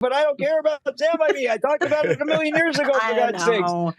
But I don't care about Stand By Me. I talked about it a million years ago, for God's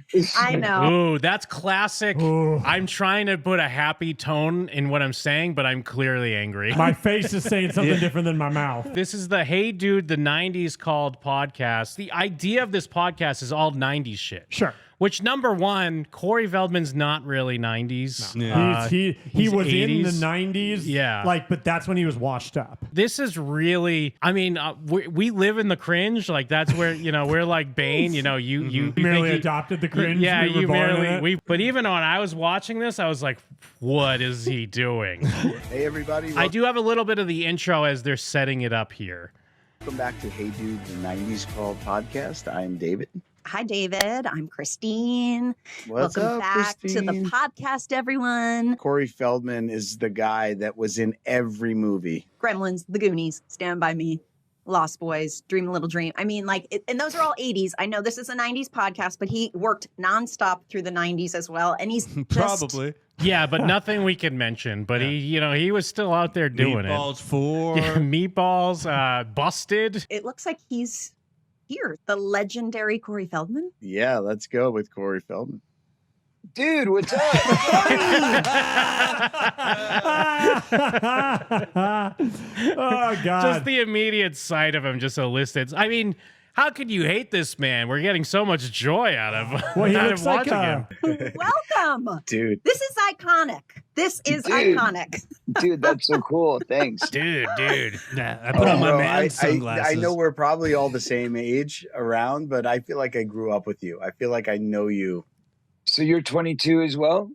sakes. I know. Ooh, that's classic. Ooh. I'm trying to put a happy tone in what I'm saying, but I'm clearly angry. My face is saying something different than my mouth. This is the Hey Dude, the 90s called podcast. The idea of this podcast is all 90s shit. Sure. Which, number one, Corey Feldman's not really 90s. No. Yeah. He was 80s. in the 90s. Yeah. Like, but that's when he was washed up. This is really, I mean, we live in the cringe. Like, that's where, we're like Bane, you Merely think adopted the cringe. Yeah, we were you born in merely, it. but even when I was watching this, I was like, what is he doing? Hey, everybody. I do have a little bit of the intro as they're setting it up here. Welcome back to Hey Dude, the 90s called podcast. I'm David. Hi, David. I'm Christine. What's Welcome up, back Christine? to the podcast, everyone. Corey Feldman is the guy that was in every movie. Gremlins, The Goonies, Stand By Me, Lost Boys, Dream a Little Dream. I mean, and those are all 80s. I know this is a 90s podcast, but he worked nonstop through the 90s as well. And he's just, Probably. Yeah, but nothing we can mention. But he was still out there doing Meatballs 4. it. Yeah, Meatballs, Busted. it looks like he's here, the legendary Corey Feldman. Yeah, let's go with Corey Feldman. Dude, what's up? Oh, God. Just the immediate sight of him just elicited. I mean, how could you hate this man? We're getting so much joy out of, Well, he out looks of like watching him. Welcome. Dude, This is iconic. This is Dude. iconic. Dude, that's so cool. Thanks. Dude. Yeah, I put on my bro, man's sunglasses. I know we're probably all the same age around, but I feel like I grew up with you. I feel like I know you. So you're 22 as well?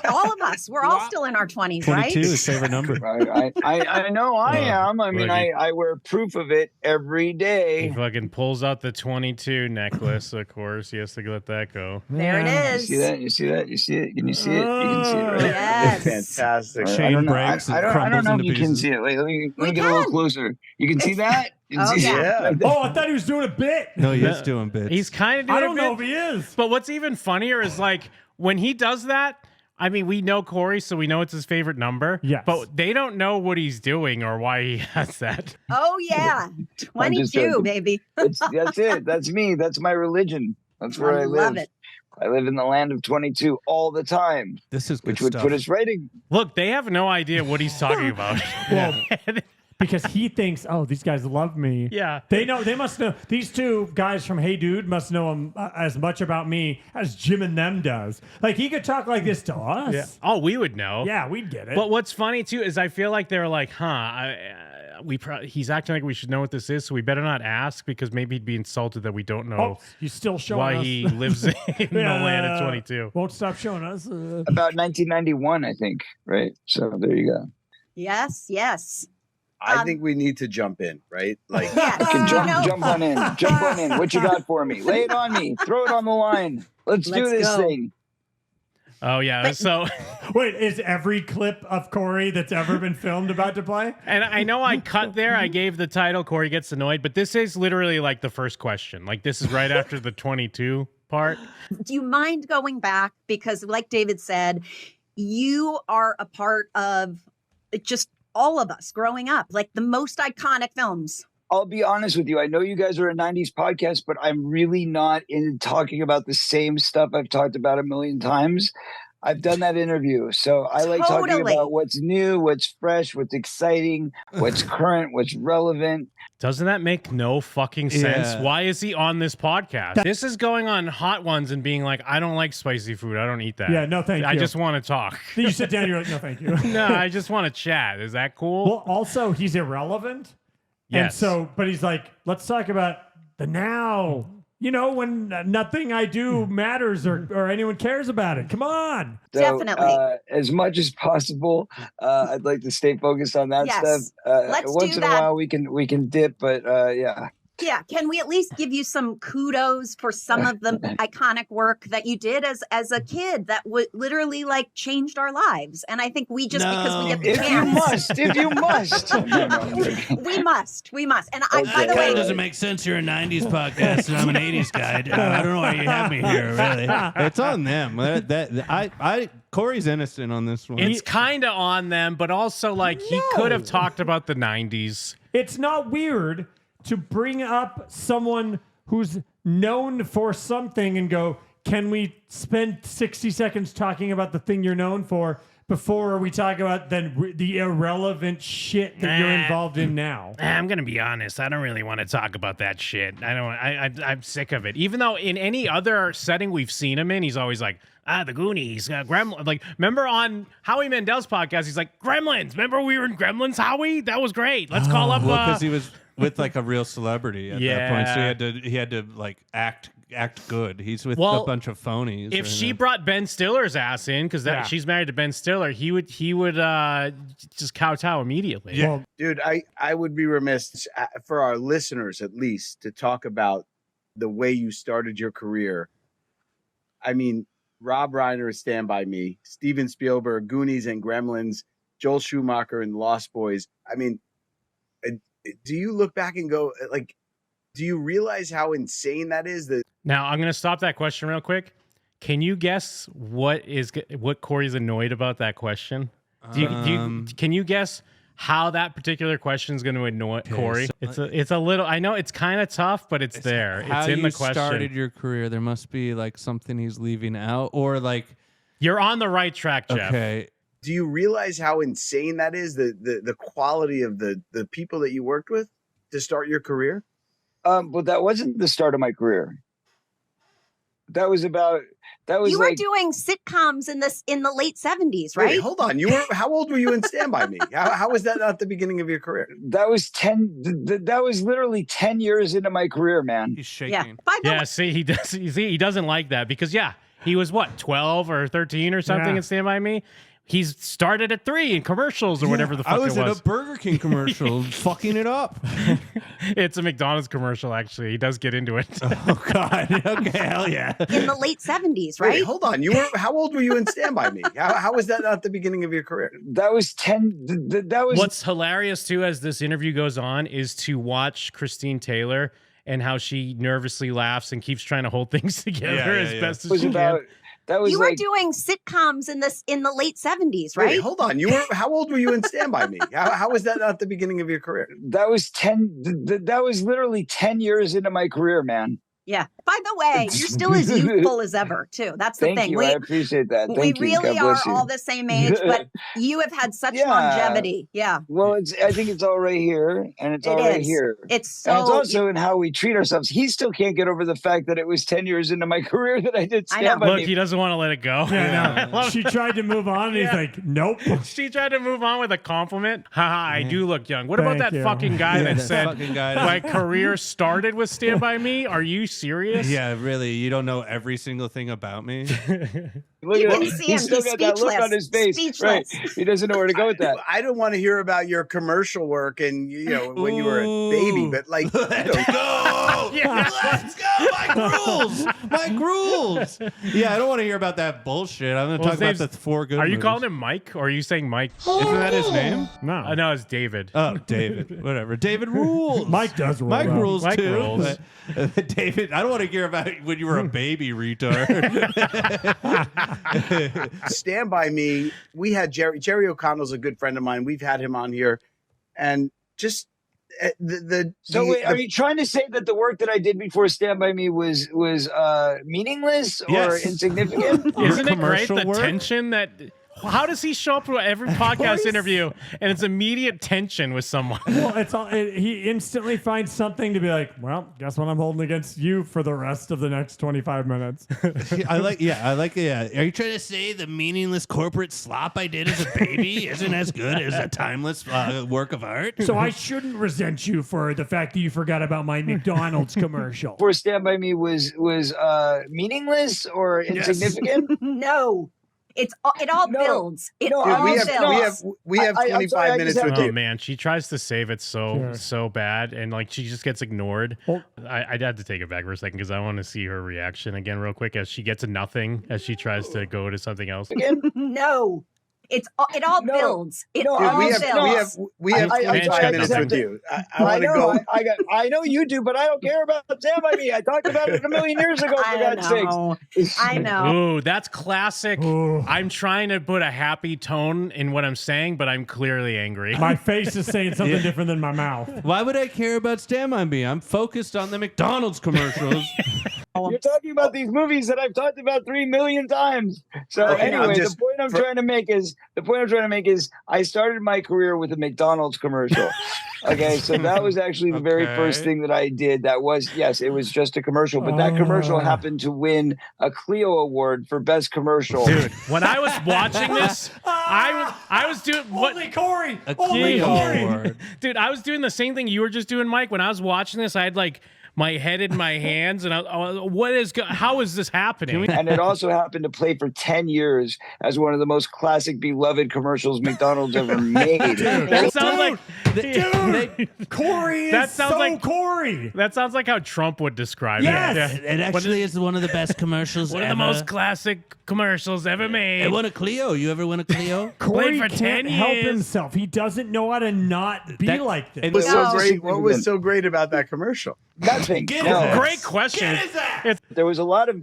All of us. We're all still in our 20s, 22 right? is favorite number. Right. I know I am. I mean, look, I wear proof of it every He day. fucking pulls out the 22 necklace, of course. He has to let that go. There it You is. see that? You see that? You see it? Can you see it? You can see it, right? Yes. Fantastic. I Chain don't know. breaks and I don't crumbles know if into you can pieces. see it. Wait, let me We get a little can. closer. You can see that? You can Oh, see yeah. it? Oh, I thought he was doing a bit. No, he is doing bits. He's kind of doing I don't a know bit, if he is. But what's even funnier is like when he does that. I mean, we know Corey, so we know it's his favorite number. Yes. But they don't know what he's doing or why he has that. Oh, yeah. I'm just 22, joking. baby. That's it. That's me. That's my religion. That's where I live. love it. I live in the land of 22 all the time, This is good which would stuff. put us right in. Look, they have no idea what he's talking about. Well, because he thinks, oh, these guys love me. Yeah. They must know. These two guys from Hey Dude must know as much about me as Jim and them does. Like, he could talk like this to us. Yeah. Oh, we would know. Yeah, we'd get it. But what's funny too is I feel like they're like, he's acting like we should know what this is, so we better not ask because maybe he'd be insulted that we don't know oh, he's still showing why us. he lives in the land of 22. Won't stop showing us. About 1991, I think, right? So there you go. Yes, yes. I think we need to jump in, right? Like, Yes. Okay, You jump, know- jump on in. Jump on in. What you got for me? Lay it on me. Throw it on the line. Let's do Let's this go. thing. Oh yeah. So Wait, is every clip of Corey that's ever been filmed about to play? and I know I cut there, I gave the title Corey Gets Annoyed, but this is literally like the first question. Like this is right after the 22 part. Do you mind going back? Because like David said, you are a part of just all of us growing up, like the most iconic films. I'll be honest with you. I know you guys are a 90s podcast, but I'm really not in talking about the same stuff I've talked about a million times. I've done that interview. So I like talking Totally. about what's new, what's fresh, what's exciting, what's current, what's relevant. Doesn't that make no fucking sense? Yeah. Why is he on this podcast? This is going on Hot Ones and being like, I don't like spicy food. I don't eat that. Yeah, no, thank I you. just want to talk. Then you sit down, you're like, no, thank you. No, I just want to chat. Is that cool? Well, also, he's irrelevant. And Yes. so, but he's like, let's talk about the now. You know, when nothing I do matters or anyone cares about it. Come on. So, Definitely. As much as possible, I'd like to stay focused on that Yes. stuff. Let's once do in a that. while, we can dip, but yeah. Yeah. Can we at least give you some kudos for some of the iconic work that you did as a kid that would literally like changed our lives? And I think we just because we get the If you chance, must, if you must. No, I'm joking. we must. And I, by Okay. the That way, doesn't make sense. You're a 90s podcast and I'm an 80s guy. I don't know why you have me here, really. It's on them. Corey's innocent on this one. It's kind of on them, but also like he could have talked about the 90s. It's not weird to bring up someone who's known for something and go, can we spend 60 seconds talking about the thing you're known for before we talk about the irrelevant shit that you're involved in now? I'm gonna be honest. I don't really want to talk about that shit. I'm sick of it. Even though in any other setting we've seen him in, he's always like, the Goonies, Gremlins. Like, remember on Howie Mandel's podcast, he's like, Gremlins. Remember we were in Gremlins, Howie? That was great. Let's call up. Well, because he was with like a real celebrity at that point, so he had to like act good. He's with a bunch of phonies. If she brought Ben Stiller's ass in, because she's married to Ben Stiller, he would just kowtow immediately. Yeah. Well, dude, I would be remiss for our listeners at least to talk about the way you started your career. I mean, Rob Reiner, Stand By Me, Steven Spielberg, Goonies and Gremlins, Joel Schumacher and Lost Boys. I mean, do you look back and go, like, do you realize how insane that is? Now, I'm going to stop that question real quick. Can you guess what Corey's annoyed about that question? Can you guess how that particular question is going to annoy Corey? So it's a little. I know it's kind of tough, but it's there. It's in the question. How you started your career? There must be like something he's leaving out, or like you're on the right track, Jeff. Okay. Do you realize how insane that is? The quality of the people that you worked with to start your career? But that wasn't the start of my career. You were doing sitcoms in the late 70s, right? Wait, hold on. How old were you in Stand By Me? How was that not the beginning of your career? That was literally 10 years into my career, man. He's shaking. Yeah, he doesn't like that because he was what, 12 or 13 or something in Stand By Me? He's started at 3 in commercials or whatever the fuck it was. I was in a Burger King commercial fucking it up. It's a McDonald's commercial, actually. He does get into it. Oh, God. Okay, hell yeah. In the late 70s, right? Wait, hold on. How old were you in Stand By Me? How was that not the beginning of your career? What's hilarious, too, as this interview goes on, is to watch Christine Taylor and how she nervously laughs and keeps trying to hold things together as best as she can. You were doing sitcoms in the late 70s, right? Wait, hold on. How old were you in Stand By Me? How was that not the beginning of your career? That was literally 10 years into my career, man. Yeah. By the way, you're still as youthful as ever, too. That's the thing. Thank you. I appreciate that. We really are all the same age, but you have had such longevity. Yeah. Well, I think it's all right here, and it's all right here. It's also in how we treat ourselves. He still can't get over the fact that it was 10 years into my career that I did Stand By Me. Look, he doesn't want to let it go. Yeah, no. She tried to move on, and he's like, nope. She tried to move on with a compliment. Haha, I do look young. What about that fucking guy that said my career started with Stand By Me? Are you serious? Yeah, really. You don't know every single thing about me? Look you at can him. see He's him. still He's got that look on his face. Speechless. Right. He doesn't know where to go with that. I don't want to hear about your commercial work and when you were a baby, but like let's go. Let's go. Mike rules. Yeah, I don't want to hear about that bullshit. I'm going to talk about the 4 good Are you movies. calling him Mike or are you saying Mike? Isn't that his name? No. No, it's David. Oh, David. Whatever. David rules. Mike does rule. Mike rules Mike too. rules. But, David, I don't want to hear about when you were a baby retard. Stand By Me. We had Jerry O'Connell's a good friend of mine. We've had him on here, and just wait, are you trying to say that the work that I did before Stand By Me was meaningless or insignificant? Isn't it great Commercial the work? tension that? How does he show up to every podcast interview and it's immediate tension with someone? Well, he instantly finds something to be like, well, guess what I'm holding against you for the rest of the next 25 minutes. I like it. Are you trying to say the meaningless corporate slop I did as a baby isn't as good as a timeless work of art? So I shouldn't resent you for the fact that you forgot about my McDonald's commercial. Before Stand By Me was meaningless or insignificant? No. It all builds. It all builds. We have 25 minutes with Oh you. man, she tries to save it so bad, and like she just gets ignored. Well, I had to take it back for a second because I want to see her reaction again real quick as she gets a nothing as she tries to go to something else. No. it all No. builds. It No, all Dude, builds. we have I- 25 minutes I- with you. I I want to know, go. I know you do, but I don't care about Stand By Me. I talked about it a million years ago, for I God's sakes. know. I know. Ooh, that's classic. Ooh. I'm trying to put a happy tone in what I'm saying, but I'm clearly angry. My face is saying something different than my mouth. Why would I care about Stand By Me? I'm focused on the McDonald's commercials. You're talking about these movies that I've talked about 3 million times. So Okay, anyway, I'm just- the point I'm trying to make is I started my career with a McDonald's commercial. Okay, so that was actually the very first thing that I did. That was, yes, it was just a commercial, but that commercial happened to win a Clio Award for best commercial. Dude, when I was watching this, I was doing what? Only Corey. A Only Clio Corey. Award. Dude, I was doing the same thing you were just doing, Mike. When I was watching this, I had like my head in my hands, and how is this happening? And it also happened to play for 10 years as one of the most classic, beloved commercials McDonald's ever made. That sounds like Corey is That sounds so like- Corey. that sounds like how Trump would describe Yes. it. It actually is one of the best commercials One of ever. the most classic commercials ever made. It won a Clio. You ever win a Clio? Corey for 10 can't help years. himself. He doesn't know how to not be That- like this. and What was No. so great? What was so great about that commercial? Nothing. Get No. it. Great question. There was a lot of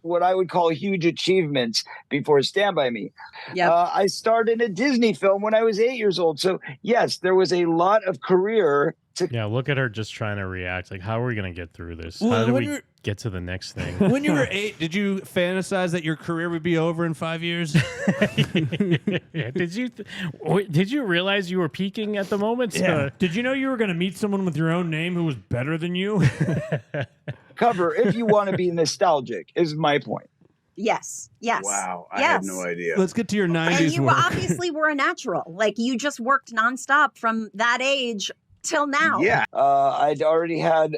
what I would call huge achievements before Stand By Me. Yep. I starred in a Disney film when I was 8 years old. So, yes, there was a lot of career to. Yeah, look at her just trying to react. Like, how are we going to get through this? Well, How do when we you're- get to the next thing? When you were 8, did you fantasize that your career would be over in 5 years? Yeah, did you realize you were peaking at the moment? Yeah. Did you know you were going to meet someone with your own name who was better than you? Cover if you want to be nostalgic, is my point. Yes. Yes. Wow, I yes. had no idea. Let's get to your 90s And you work. obviously were a natural. Like you just worked nonstop from that age till now. Yeah, I'd already had,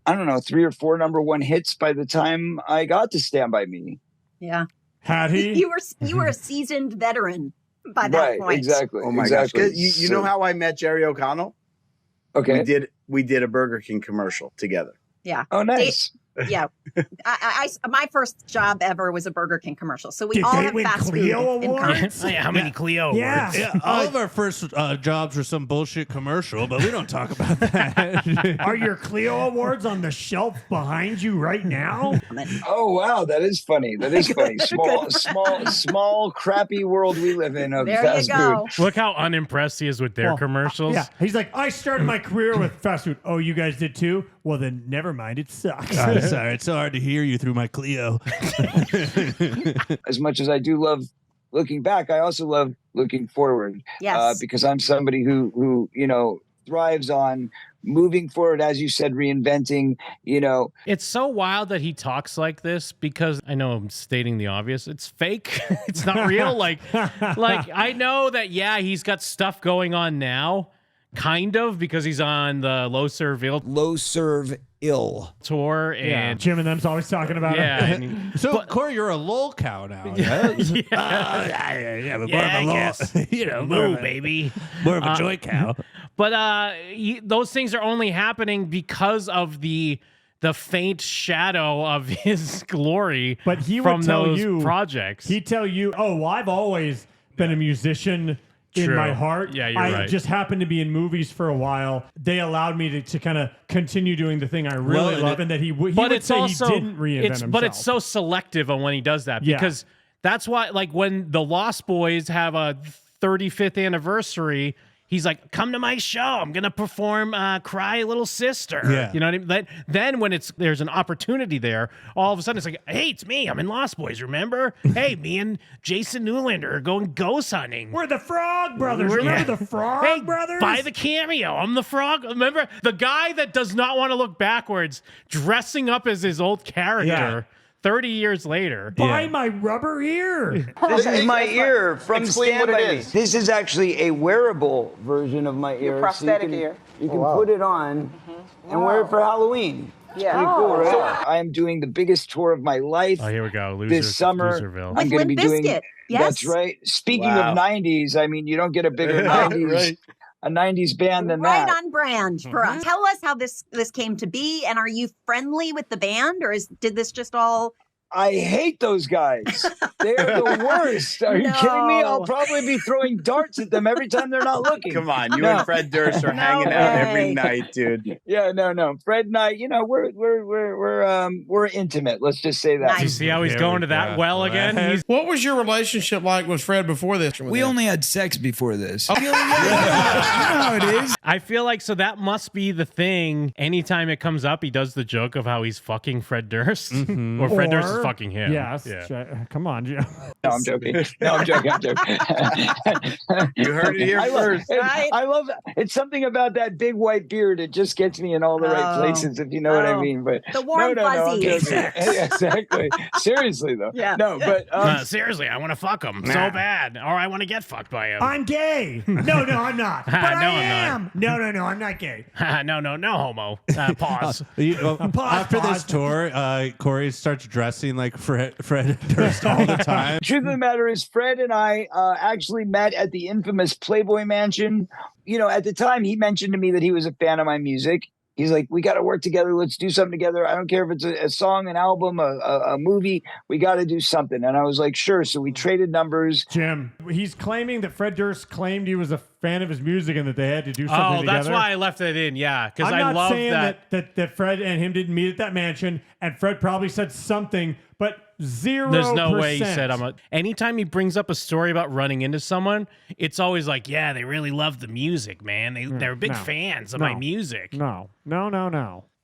I don't know, 3 or 4 #1 hits by the time I got to Stand By Me. Yeah. Had he? You were a seasoned veteran by that Right, point. exactly. oh my exactly. gosh. 'Cause you know how I met Jerry O'Connell? Okay. We did a Burger King commercial together. Oh, nice. Yeah. My first job ever was a Burger King commercial. So we Did all they have win fast Clio food in awards? common. How many Clio Yeah. words? Yeah, all of our first jobs were some bullshit commercial, but we don't talk about that. Are your Clio awards on the shelf behind you right now? Oh, wow. That is funny. That is funny. Small, crappy world we live in of There you fast go. food. Look how unimpressed he is with their Well, commercials. Yeah. He's like, I started my career with fast food. Oh, you guys did too? Well, then never mind. It sucks. I'm sorry, it's so hard to hear you through my Clio. As much as I do love looking back, I also love looking forward. Yes. Because I'm somebody who thrives on moving forward, as you said, reinventing, It's so wild that he talks like this because I know I'm stating the obvious. It's fake. It's not real. Like I know that, yeah, he's got stuff going on now, kind of, because he's on the Low Serve Ill tour Yeah. and Jim and them's always talking about yeah, it. and So, Corey, you're a lol cow now. Yeah, yeah, but yeah, I more guess. of a lol, Moo, baby. more of a joy cow. But those things are only happening because of the faint shadow of his glory. But he from would tell those you projects. He'd tell you, oh, well, I've always been a musician in True. my heart. Yeah, you're I right. just happened to be in movies for a while. They allowed me to kind of continue doing the thing I really Well, love, and that he would but say also, he didn't reinvent himself. But it's so selective on when he does that Yeah. because that's why, like, when the Lost Boys have a 35th anniversary, he's like, "Come to my show. I'm gonna perform Cry Little Sister." Yeah. You know what I mean? Then when there's an opportunity there, all of a sudden it's like, "Hey, it's me. I'm in Lost Boys. Remember? Hey, me and Jason Newlander are going ghost hunting." We're the Frog Brothers. Remember the Frog Hey, Brothers? buy the cameo. I'm the frog. Remember the guy that does not want to look backwards, dressing up as his old character. Yeah. 30 years later. Buy my rubber ear. This is my ear from Explain Stand what By it Me. is. This is actually a wearable version of my ear. prosthetic so ear. You can put it on and wear it for Halloween. Yeah. Pretty cool, right? I am doing the biggest tour of my life. Oh, here we go. This summer, Loserville. I'm With going to be Limp doing. Bizkit. Yes. That's right. Speaking Wow. of 90s, I mean, you don't get a bigger 90s, Right. a 90s band than Right that. on brand for us. Tell us how this came to be, and are you friendly with the band, or did this just all I hate those guys. They're the worst. Are you kidding me? I'll probably be throwing darts at them every time they're not looking. Come on, you and Fred Durst are hanging out every night, dude. Yeah, no. Fred and I, we're intimate. Let's just say that. Nice. You see how he's going to that well again? What was your relationship like with Fred before this? We only had sex before this. You know how it is. I feel like so that must be the thing. Anytime it comes up, he does the joke of how he's fucking Fred Durst, or Fred Durst is fucking him. Yes. Come on, Jim. No, I'm joking. I'm joking. You heard it here first. I love that. It's something about that big white beard. It just gets me in all the right places, if you know what I mean. But the warm fuzzies. Exactly. Seriously, though. Yeah. No, but Seriously, I want to fuck him so bad, or I want to get fucked by him. I'm gay. No, I'm not. But I I'm am. No, I'm not gay. no homo. Pause. After this tour, Corey starts dressing like Fred Durst all the time. Truth of the matter is, Fred and I actually met at the infamous Playboy Mansion. You know, at the time, he mentioned to me that he was a fan of my music. He's like, we got to work together. Let's do something together. I don't care if it's a song, an album, a movie. We got to do something. And I was like, sure. So we traded numbers. Jim, he's claiming that Fred Durst claimed he was a fan of his music and that they had to do something together. Oh, that's why I left it in. Yeah, because I I'm not love saying that. that Fred and him didn't meet at that mansion, and Fred probably said something, but 0%. There's no way he said I'm a. Anytime he brings up a story about running into someone, it's always like, yeah, they really love the music, man. They're big fans of my music. No.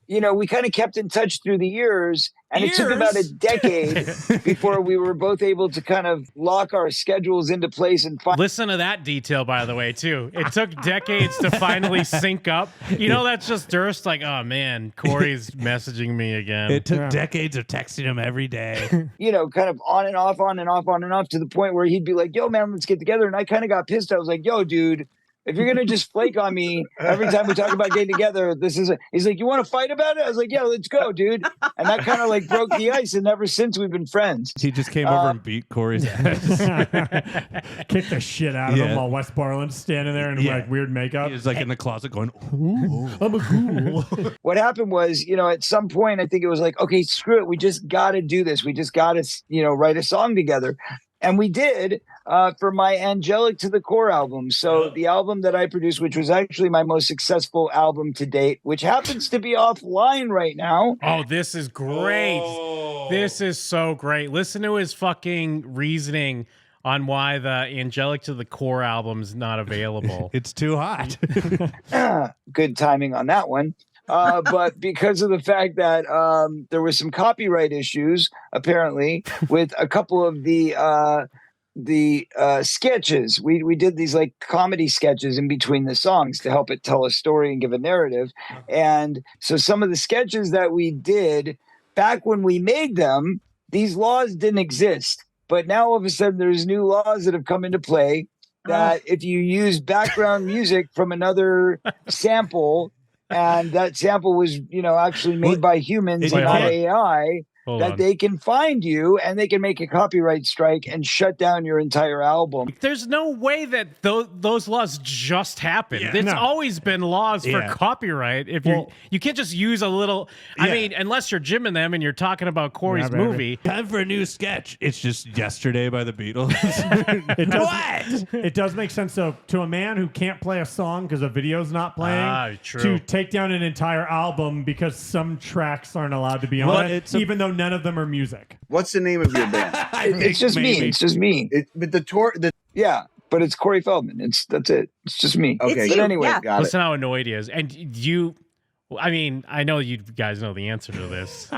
You know, we kind of kept in touch through the years, and it took about a decade before we were both able to kind of lock our schedules into place and find. Listen to that detail, by the way, too. It took decades to finally sync up. You know, that's just Durst like, oh, man, Corey's messaging me again. It took decades of texting him every day. You know, kind of on and off to the point where he'd be like, yo, man, let's get together. And I kind of got pissed. I was like, yo, dude, if you're going to just flake on me every time we talk about getting together, he's like, you want to fight about it? I was like, yeah, let's go, dude. And that kind of like broke the ice. And ever since we've been friends. He just came over and beat Corey's ass. Kicked the shit out of him while Wes Borland's standing there in like weird makeup. He was like in the closet going, ooh, I'm a ghoul. What happened was, you know, at some point, I think it was like, okay, screw it. We just got to do this. We just got to, you know, write a song together. And we did for my Angelic to the Core album. So the album that I produced, which was actually my most successful album to date, which happens to be offline right now. Oh, this is great. This is so great. Listen to his fucking reasoning on why the Angelic to the Core album is not available. It's too hot. Good timing on that one. But because of the fact that there were some copyright issues, apparently, with a couple of the sketches, we did these like comedy sketches in between the songs to help it tell a story and give a narrative. And so some of the sketches that we did back when we made them, these laws didn't exist. But now all of a sudden there's new laws that have come into play that if you use background music from another sample, and that sample was, you know, actually made by humans and not AI, they can find you and they can make a copyright strike and shut down your entire album. There's no way that those laws just happened. It's always been laws for copyright. If you can't just use a little. I mean, unless you're Jim and them and you're talking about Corey's movie. Time for a new sketch. It's just Yesterday by the Beatles. It does make sense though to a man who can't play a song because a video's not playing. To take down an entire album because some tracks aren't allowed to be on it, even though none of them are music. What's the name of your band? It's just me. It's just me. But the tour, but it's Corey Feldman. That's it. It's just me. Okay. But anyway, got Listen how annoyed he is. And you, I mean, I know you guys know the answer to this.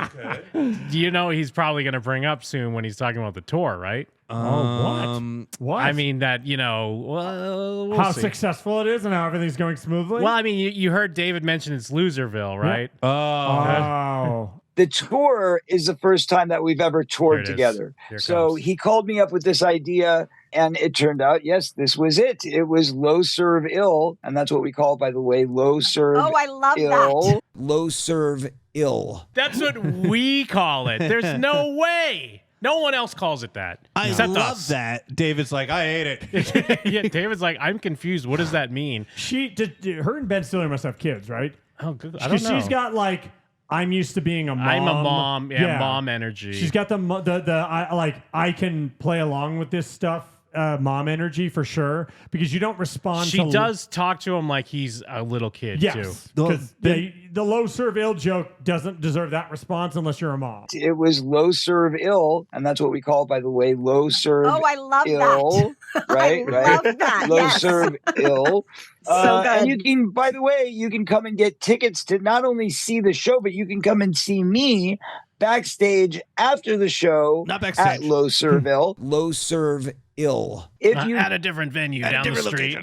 You know he's probably going to bring up soon when he's talking about the tour, right? What? I mean that, you know, we'll how see. successful it is and how everything's going smoothly. Well, I mean, you heard David mention it's Loserville, right? Oh. The tour is the first time that we've ever toured together. So he called me up with this idea, and it turned out, yes, this was it. It was Low Serve Ill, and that's what we call it, by the way, Low Serve Ill. Oh, I love that. Low serve ill. That's what we call it. There's no way. No one else calls it that. I except love us. that. David's like, I hate it. Yeah, David's like, I'm confused. What does that mean? Her and Ben Stiller must have kids, right? Oh, good. I don't know. She's got like I'm used to being a mom. I'm a mom. Yeah, mom energy. She's got I can play along with this stuff. Mom energy for sure, because you don't respond. She does talk to him like he's a little kid too. Because the low serve ill joke doesn't deserve that response unless you're a mom. It was low serve ill, and that's what we call it, by the way, low serve. Oh, I love ill, that. Right, I right. love that. Low Yes. serve ill. So good. And you can, by the way, you can come and get tickets to not only see the show, but you can come and see me backstage after the show. Not backstage. At Low Serve Ill. Low serve ill. If you at a different venue down the street.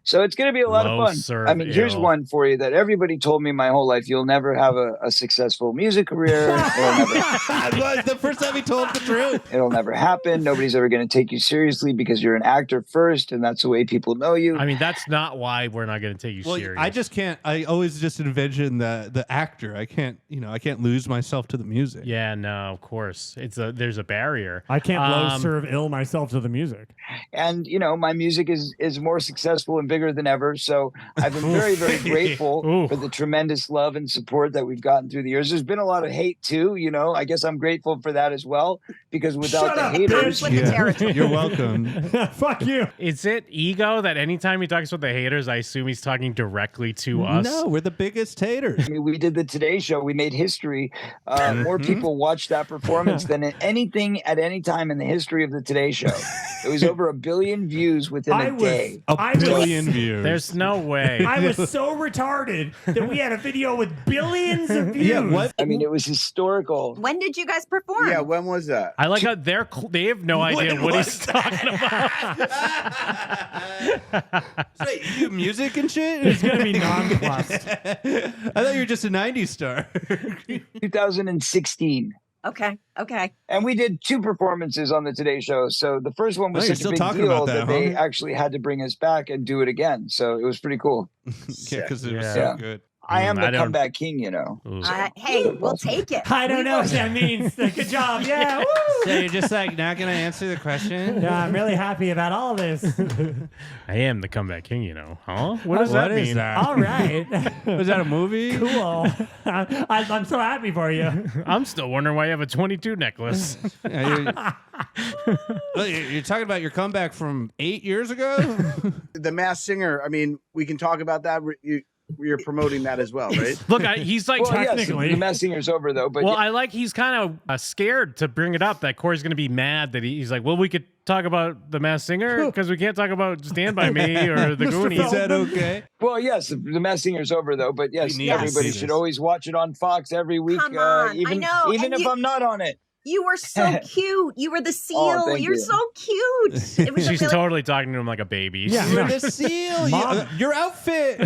So it's going to be a lot Low of fun. serve I mean, here's ill. one for you that everybody told me my whole life: you'll never have a successful music career. The first time he told the truth. It'll never happen. Nobody's ever going to take you seriously because you're an actor first, and that's the way people know you. I mean, that's not why we're not going to take you serious. I just can't. I always just envision the actor. I can't lose myself to the music. Yeah, no, of course. There's a barrier. I can't low serve ill myself to the music. And my music is more successful and bigger than ever. So I've been very, very grateful for the tremendous love and support that we've gotten through the years. There's been a lot of hate too. I guess I'm grateful for that as well, because without the haters, With the territory. You're welcome. Fuck you. Is it ego that anytime he talks about the haters, I assume he's talking directly to us? No, we're the biggest haters. I mean, we did the Today Show. We made history. More people watched that performance than anything at any time in the history of the Today Show. It was over 1 billion views within a day. A billion views. There's no way. I was so retarded that we had a video with billions of views. Yeah, what? I mean, it was historical. When did you guys perform? Yeah, when was that? I like how they have no idea what he's talking about. Wait, you do music and shit? It's gonna be nonplussed. I thought you were just a 90s star. 2016. Okay. And we did 2 performances on the Today Show. So the first one was Oh, you're such a still big talking deal about that, they huh? actually had to bring us back and do it again. So it was pretty cool. Yeah, because it was Yeah. so good. I am I the don't- comeback king, Ooh. Hey, we'll take it. I don't know what that means. Good job. Yeah. Woo. So you're just like not gonna answer the question? Yeah, I'm really happy about all this. I am the comeback king, Huh? What does that mean? All right. Was that a movie? Cool. I'm so happy for you. I'm still wondering why you have a 22 necklace. Yeah, you're talking about your comeback from 8 years ago? The Masked Singer. I mean, we can talk about that. You're promoting that as well, right? Look, he's like Well, yes, technically. the Masked Singer's over though. But Well, I like he's kind of scared to bring it up that Corey's going to be mad that he's like, well, we could talk about the Masked Singer because we can't talk about Stand By Me or The Mr. Goonies. Is that okay? well, yes, the Masked Singer's over though. But yes, We need to everybody see should this. always watch it on Fox every week. Come on, I even know, even and if I'm not on it. You were so cute. You were the seal. thank You're you. so cute. It was She's really totally talking to him like a baby. Yeah. You're the seal. Mom. Your outfit.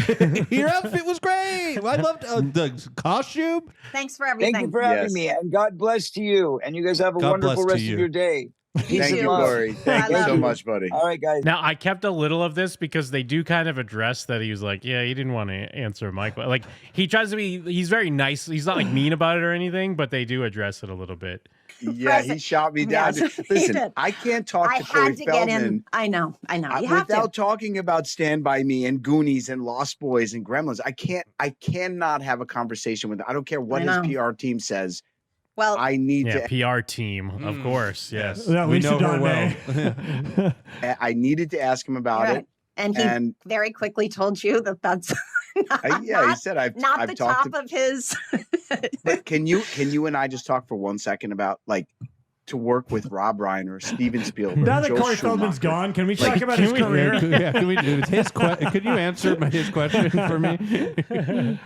Your outfit was great. I loved the costume. thanks for everything. Thank you for having Yes. me, and God bless to you. And you guys have a God wonderful bless to rest you. of your day. Peace Thank and you, love. Corey. Thank you love so you. much, buddy. All right, guys. Now, I kept a little of this because they do kind of address that he was like, yeah, he didn't want to answer Mike. Like, he tries to he's very nice. He's not like mean about it or anything, but they do address it a little bit. Yeah, he shot me down. Yes, he Listen, did. I can't talk I to Corey had to get Feldman in. I know. You have without to. talking about Stand By Me and Goonies and Lost Boys and Gremlins. I cannot have a conversation with him. I don't care what I his know. PR team says. Well, I need Yeah, to. PR team, of course. Yes. That We Lisa know her Donne. well. I needed to ask him about right. it. And he And very quickly told you that that's yeah, he not, said I've not the talked top to. of his. But can you and I just talk for 1 second about like to work with Rob Reiner, Steven Spielberg, Now that Joel Corey Feldman's Schumacher? gone, can we Like, talk about can his we- career? Yeah, can you answer his question for me?